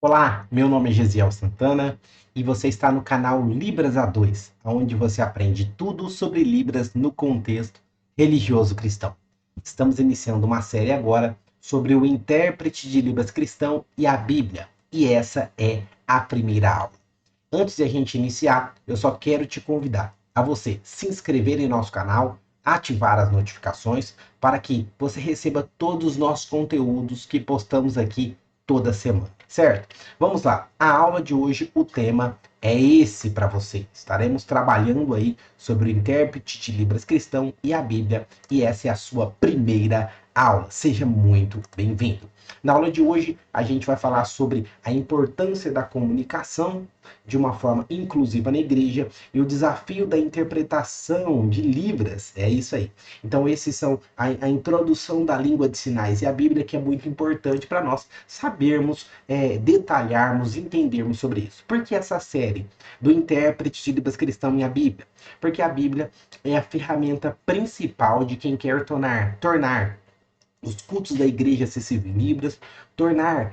Olá, meu nome é Gesiel Santana e você está no canal Libras A2, onde você aprende tudo sobre Libras no contexto religioso cristão. Estamos iniciando uma série agora sobre o intérprete de Libras cristão e a Bíblia, e essa é a primeira aula. Antes de a gente iniciar, eu só quero te convidar a você se inscrever em nosso canal, ativar as notificações para que você receba todos os nossos conteúdos que postamos aqui toda semana, certo? Vamos lá. A aula de hoje, o tema é esse para você. Estaremos trabalhando aí sobre o intérprete de Libras cristão e a Bíblia, e essa é a sua primeira aula. Seja muito bem-vindo. Na aula de hoje, a gente vai falar sobre a importância da comunicação de uma forma inclusiva na igreja e o desafio da interpretação de Libras. É isso aí. Então, esses são a introdução da língua de sinais e a Bíblia, que é muito importante para nós sabermos, detalharmos, entendermos sobre isso. Por que essa série do intérprete de Libras cristão e a Bíblia? Porque a Bíblia é a ferramenta principal de quem quer tornar os cultos da igreja acessível em Libras, tornar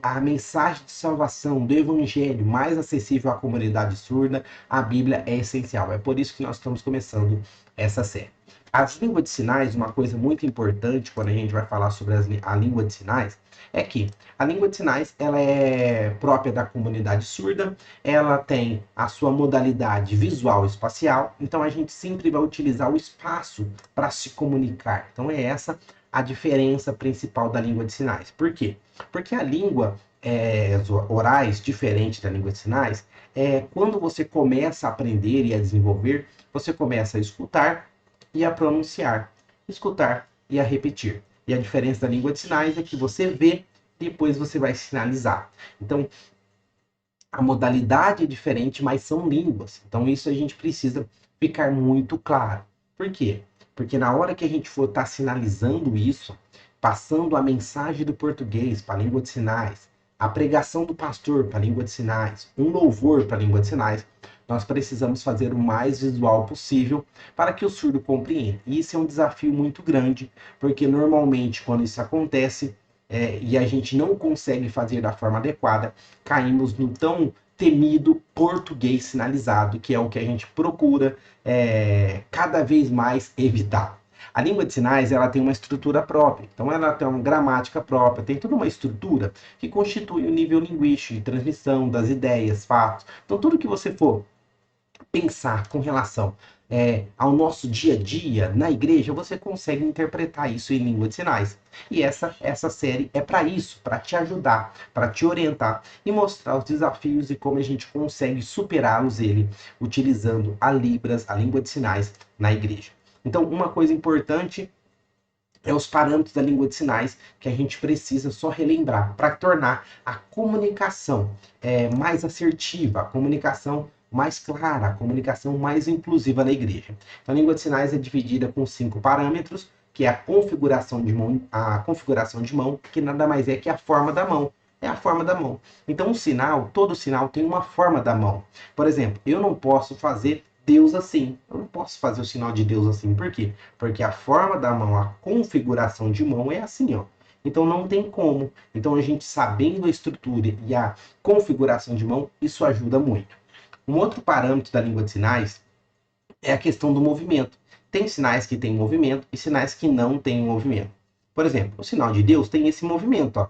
a mensagem de salvação do evangelho mais acessível à comunidade surda. A Bíblia é essencial. É por isso que nós estamos começando essa série. As línguas de sinais, uma coisa muito importante quando a gente vai falar sobre a língua de sinais, é que a língua de sinais ela é própria da comunidade surda, ela tem a sua modalidade visual e espacial, então a gente sempre vai utilizar o espaço para se comunicar. Então é essa a diferença principal da língua de sinais. Por quê? Porque a língua orais, diferente da língua de sinais, quando você começa a aprender e a desenvolver, você começa a escutar e a pronunciar, escutar e a repetir. E a diferença da língua de sinais é que você vê, depois você vai sinalizar. Então, a modalidade é diferente, mas são línguas. Então, isso a gente precisa ficar muito claro. Por quê? Porque na hora que a gente for estar sinalizando isso, passando a mensagem do português para a língua de sinais, a pregação do pastor para a língua de sinais, um louvor para a língua de sinais, nós precisamos fazer o mais visual possível para que o surdo compreenda. E isso é um desafio muito grande, porque normalmente quando isso acontece, e a gente não consegue fazer da forma adequada, caímos no tão temido português sinalizado, que é o que a gente procura cada vez mais evitar. A língua de sinais ela tem uma estrutura própria, então ela tem uma gramática própria, tem toda uma estrutura que constitui o nível linguístico de transmissão das ideias, fatos. Então tudo que você for pensar com relação ao nosso dia a dia na igreja, você consegue interpretar isso em língua de sinais. E essa série é para isso, para te ajudar, para te orientar e mostrar os desafios e como a gente consegue superá-los ele utilizando a Libras, a língua de sinais, na igreja. Então, uma coisa importante é os parâmetros da língua de sinais que a gente precisa só relembrar para tornar a comunicação mais assertiva, a comunicação mais clara, a comunicação mais inclusiva na igreja. Então, a língua de sinais é dividida com 5 parâmetros, que é a configuração de mão, que nada mais é que a forma da mão. É a forma da mão. Então, todo sinal tem uma forma da mão. Por exemplo, eu não posso fazer Deus assim. Eu não posso fazer o sinal de Deus assim. Por quê? Porque a forma da mão, a configuração de mão é assim, ó. Então não tem como. Então a gente sabendo a estrutura e a configuração de mão, isso ajuda muito. Um outro parâmetro da língua de sinais é a questão do movimento. Tem sinais que têm movimento e sinais que não têm movimento. Por exemplo, o sinal de Deus tem esse movimento, ó.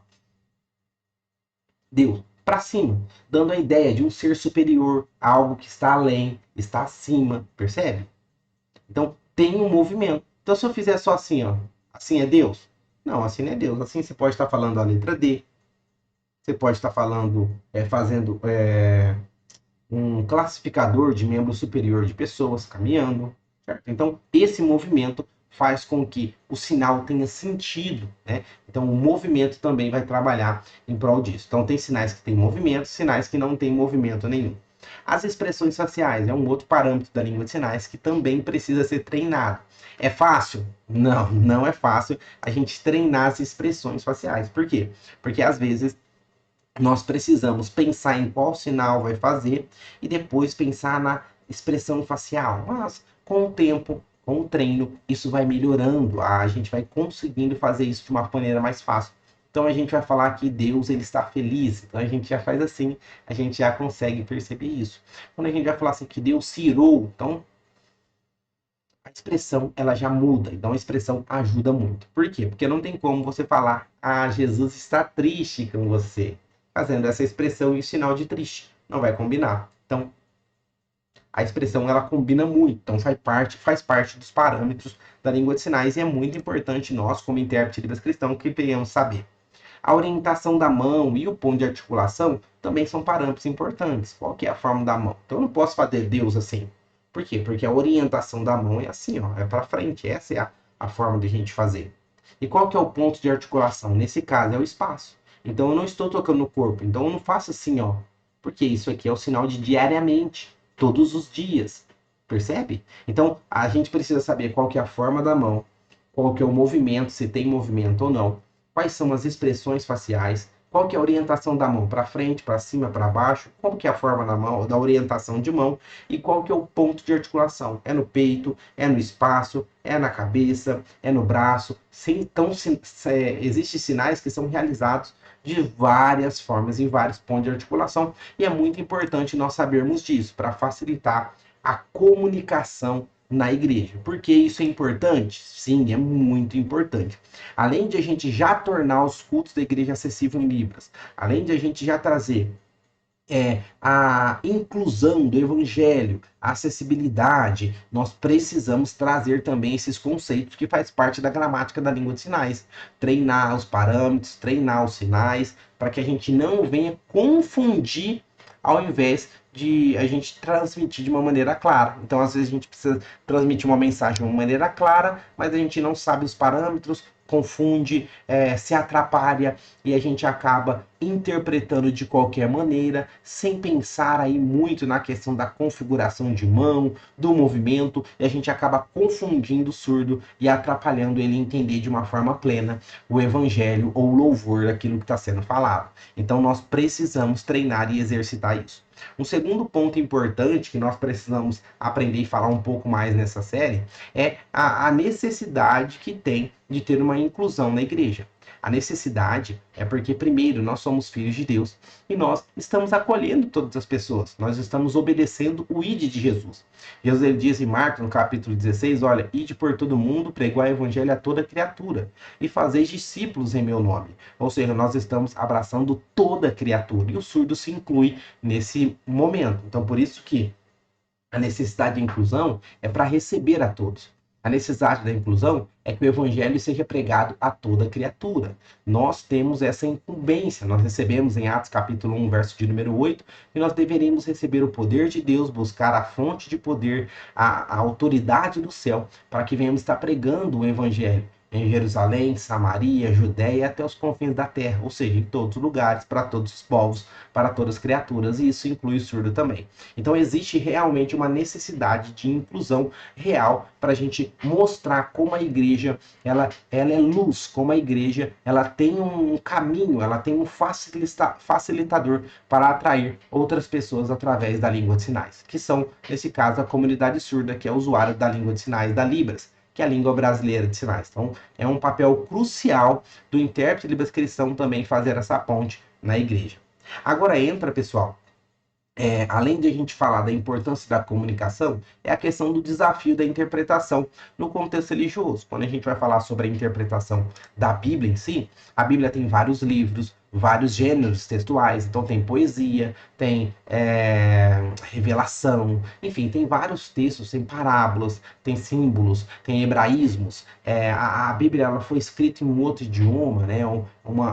Deus para cima, dando a ideia de um ser superior, algo que está além, está acima, percebe? Então tem um movimento. Então se eu fizer só assim, ó, assim é Deus? Não, assim não é Deus. Assim você pode estar falando a letra D, você pode estar falando, fazendo um classificador de membro superior de pessoas caminhando, certo? Então esse movimento faz com que o sinal tenha sentido, né? Então o movimento também vai trabalhar em prol disso. Então tem sinais que têm movimento, sinais que não têm movimento nenhum. As expressões faciais é um outro parâmetro da língua de sinais que também precisa ser treinado. É fácil? Não, não é fácil a gente treinar as expressões faciais. Por quê? Porque às vezes nós precisamos pensar em qual sinal vai fazer e depois pensar na expressão facial. Mas com o tempo, com o treino, isso vai melhorando, a gente vai conseguindo fazer isso de uma maneira mais fácil. Então a gente vai falar que Deus ele está feliz. Então a gente já faz assim, a gente já consegue perceber isso. Quando a gente vai falar assim que Deus se irou, então a expressão ela já muda. Então a expressão ajuda muito. Por quê? Porque não tem como você falar, ah, Jesus está triste com você, fazendo essa expressão em sinal de triste. Não vai combinar. Então a expressão ela combina muito, então faz parte dos parâmetros da língua de sinais e é muito importante nós, como intérprete de Libras cristão, que tenhamos saber. A orientação da mão e o ponto de articulação também são parâmetros importantes. Qual que é a forma da mão? Então eu não posso fazer Deus assim. Por quê? Porque a orientação da mão é assim, ó, é para frente. Essa é a forma de a gente fazer. E qual que é o ponto de articulação? Nesse caso é o espaço. Então eu não estou tocando no corpo. Então eu não faço assim, ó. Porque isso aqui é o sinal de diariamente, todos os dias. Percebe? Então a gente precisa saber qual que é a forma da mão, qual que é o movimento, se tem movimento ou não, quais são as expressões faciais, qual que é a orientação da mão, para frente, para cima, para baixo, qual que é a forma da mão, da orientação de mão e qual que é o ponto de articulação. É no peito, é no espaço, é na cabeça, é no braço. Então, existem sinais que são realizados de várias formas, em vários pontos de articulação, e é muito importante nós sabermos disso, para facilitar a comunicação na igreja. Por que isso é importante? Sim, é muito importante. Além de a gente já tornar os cultos da igreja acessível em Libras, além de a gente já trazer a inclusão do evangelho, a acessibilidade, nós precisamos trazer também esses conceitos que faz parte da gramática da língua de sinais. Treinar os parâmetros, treinar os sinais, para que a gente não venha confundir ao invés de a gente transmitir de uma maneira clara. Então, às vezes, a gente precisa transmitir uma mensagem de uma maneira clara, mas a gente não sabe os parâmetros, confunde, se atrapalha e a gente acaba interpretando de qualquer maneira, sem pensar aí muito na questão da configuração de mão, do movimento, e a gente acaba confundindo o surdo e atrapalhando ele entender de uma forma plena o evangelho ou o louvor daquilo que está sendo falado. Então nós precisamos treinar e exercitar isso. Um segundo ponto importante que nós precisamos aprender e falar um pouco mais nessa série é a necessidade que tem de ter uma inclusão na igreja. A necessidade é porque, primeiro, nós somos filhos de Deus e nós estamos acolhendo todas as pessoas. Nós estamos obedecendo o ide de Jesus. Jesus ele diz em Marcos, no capítulo 16, olha, ide por todo mundo, pregai o evangelho a toda criatura e fazeis discípulos em meu nome. Ou seja, nós estamos abraçando toda criatura e o surdo se inclui nesse momento. Então, por isso que a necessidade de inclusão é para receber a todos. A necessidade da inclusão é que o evangelho seja pregado a toda criatura. Nós temos essa incumbência. Nós recebemos em Atos capítulo 1, verso de número 8, que nós deveríamos receber o poder de Deus, buscar a fonte de poder, a autoridade do céu, para que venhamos estar pregando o evangelho em Jerusalém, Samaria, Judéia, até os confins da terra, ou seja, em todos os lugares, para todos os povos, para todas as criaturas, e isso inclui o surdo também. Então existe realmente uma necessidade de inclusão real para a gente mostrar como a igreja ela é luz, como a igreja ela tem um caminho, ela tem um facilitador para atrair outras pessoas através da língua de sinais, que são, nesse caso, a comunidade surda, que é usuária da língua de sinais da Libras, que é a língua brasileira de sinais. Então, é um papel crucial do intérprete de Libras cristão também fazer essa ponte na igreja. Agora entra, pessoal, além de a gente falar da importância da comunicação, é a questão do desafio da interpretação no contexto religioso. Quando a gente vai falar sobre a interpretação da Bíblia em si, a Bíblia tem vários livros, vários gêneros textuais, então tem poesia, tem revelação, enfim, tem vários textos, tem parábolas, tem símbolos, tem hebraísmos. A Bíblia ela foi escrita em um outro idioma, né?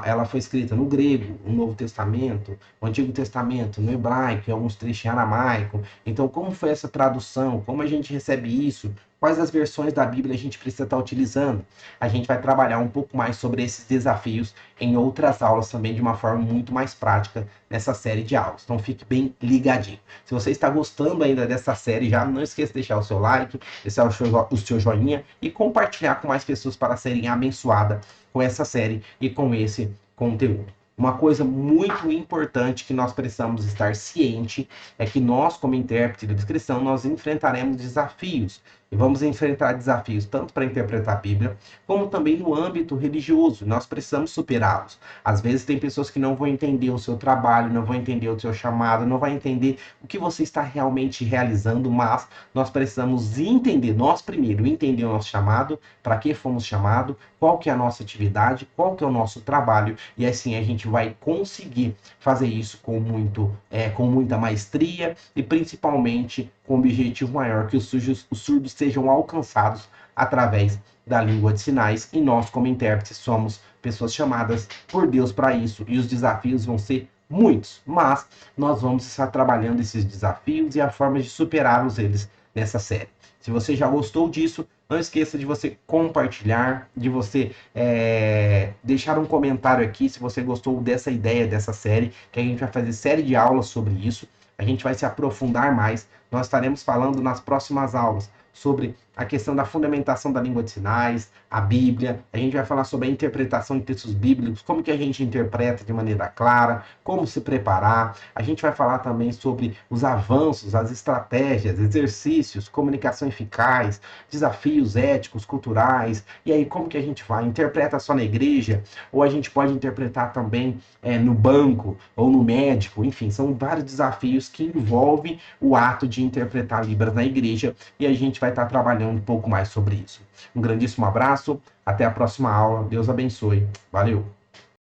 Ela foi escrita no grego, no Novo Testamento, o Antigo Testamento, no hebraico, alguns trechos em aramaico. Então, como foi essa tradução? Como a gente recebe isso? Quais as versões da Bíblia a gente precisa estar utilizando? A gente vai trabalhar um pouco mais sobre esses desafios em outras aulas também, de uma forma muito mais prática nessa série de aulas. Então fique bem ligadinho. Se você está gostando ainda dessa série, já não esqueça de deixar o seu like, deixar o seu joinha e compartilhar com mais pessoas para serem abençoadas com essa série e com esse conteúdo. Uma coisa muito importante que nós precisamos estar ciente é que nós, como intérprete de descrição, nós enfrentaremos desafios. e vamos enfrentar desafios tanto para interpretar a Bíblia, como também no âmbito religioso. Nós precisamos superá-los. Às vezes tem pessoas que não vão entender o seu trabalho, não vão entender o seu chamado, não vão entender o que você está realmente realizando, mas nós precisamos entender, nós primeiro, entender o nosso chamado, para que fomos chamados, qual que é a nossa atividade, qual que é o nosso trabalho, e assim a gente vai conseguir fazer isso com muita maestria e principalmente com o objetivo maior, que os surdos sejam alcançados através da língua de sinais, e nós, como intérpretes, somos pessoas chamadas por Deus para isso, e os desafios vão ser muitos, mas nós vamos estar trabalhando esses desafios e a forma de superá-los eles nessa série. Se você já gostou disso, não esqueça de você compartilhar, de você deixar um comentário aqui se você gostou dessa ideia, dessa série, que a gente vai fazer série de aulas sobre isso, a gente vai se aprofundar mais, nós estaremos falando nas próximas aulas sobre a questão da fundamentação da língua de sinais, a Bíblia, a gente vai falar sobre a interpretação de textos bíblicos, como que a gente interpreta de maneira clara, como se preparar, a gente vai falar também sobre os avanços, as estratégias, exercícios, comunicação eficaz, desafios éticos, culturais, e aí como que a gente vai, interpreta só na igreja, ou a gente pode interpretar também no banco, ou no médico, enfim, são vários desafios que envolvem o ato de interpretar Libras na igreja, e a gente vai estar trabalhando um pouco mais sobre isso. Um grandíssimo abraço, até a próxima aula, Deus abençoe, valeu!